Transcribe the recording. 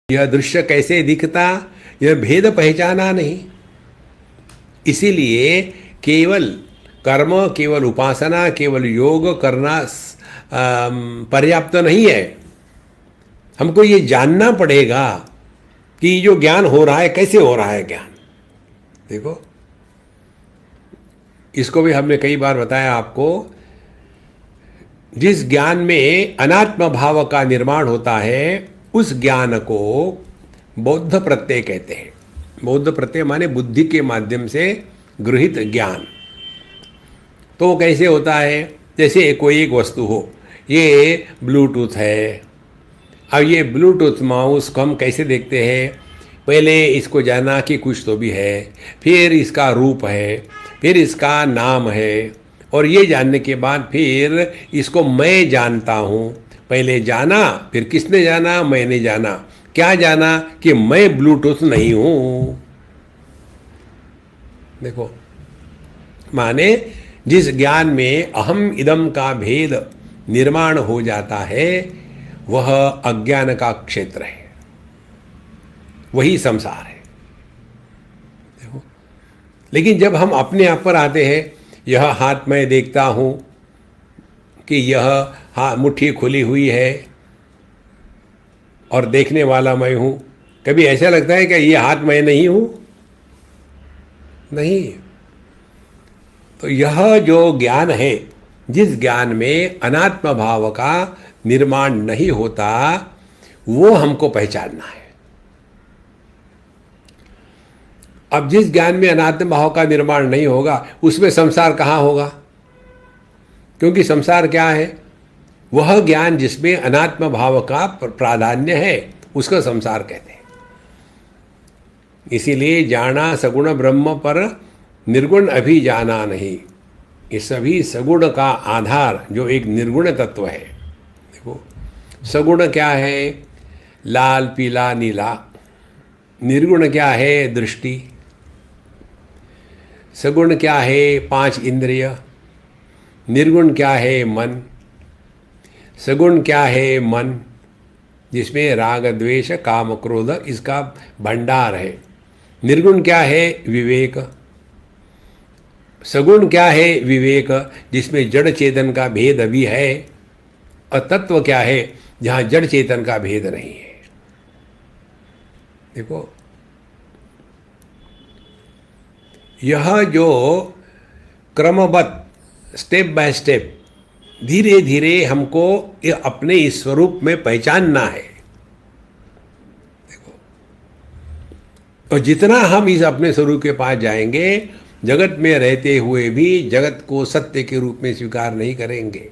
यह दृश्य कैसे दिखता, यह भेद पहचाना नहीं। इसीलिए केवल कर्म, केवल उपासना, केवल योग करना पर्याप्त नहीं है। हमको ये जानना पड़ेगा कि जो ज्ञान हो रहा है कैसे हो रहा है ज्ञान। देखो, इसको भी हमने कई बार बताया आपको। जिस ज्ञान में अनात्म भाव का निर्माण होता है उस ज्ञान को बौद्ध प्रत्यय कहते हैं। बौद्ध प्रत्यय माने बुद्धि के माध्यम से गृहित ज्ञान। तो वो कैसे होता है? जैसे कोई एक वस्तु हो, ये ब्लूटूथ है। अब ये ब्लूटूथ माउस को हम कैसे देखते हैं? पहले इसको जाना कि कुछ तो भी है, फिर इसका रूप है, फिर इसका नाम है, और ये जानने के बाद फिर इसको मैं जानता हूँ। पहले जाना, फिर किसने जाना? मैंने जाना। क्या जाना? कि मैं ब्लूटूथ नहीं हूँ। देखो, माने जिस ज्ञान में अहम इदम का भेद निर्माण हो जाता है वह अज्ञान का क्षेत्र है, वही संसार है। देखो, लेकिन जब हम अपने आप पर आते हैं, यह हाथ मैं देखता हूँ कि यह मुट्ठी खुली हुई है और देखने वाला मैं हूँ। कभी ऐसा लगता है कि यह हाथ मैं नहीं हूँ? नहीं। तो यह जो ज्ञान है, जिस ज्ञान में अनात्म भाव का निर्माण नहीं होता, वो हमको पहचानना है। अब जिस ज्ञान में अनात्म भाव का निर्माण नहीं होगा उसमें संसार कहाँ होगा? क्योंकि संसार क्या है? वह ज्ञान जिसमें अनात्म भाव का प्राधान्य है उसको संसार कहते हैं। इसीलिए जाना सगुण ब्रह्म पर निर्गुण अभी जाना नहीं। ये सभी सगुण का आधार जो एक निर्गुण तत्व है। देखो, सगुण क्या है? लाल, पीला, नीला। निर्गुण क्या है? दृष्टि। सगुण क्या है? 5 इंद्रिय। निर्गुण क्या है? मन। सगुण क्या है? मन, जिसमें राग, द्वेष, काम, क्रोध इसका भंडार है। निर्गुण क्या है? विवेक। सगुण क्या है? विवेक, जिसमें जड़ चेतन का भेद भी है। और तत्व क्या है? जहाँ जड़ चेतन का भेद नहीं है। देखो, यह जो क्रमबद्ध स्टेप बाय स्टेप धीरे धीरे हमको अपने इस स्वरूप में पहचानना है। देखो, और जितना हम इस अपने स्वरूप के पास जाएंगे, जगत में रहते हुए भी जगत को सत्य के रूप में स्वीकार नहीं करेंगे।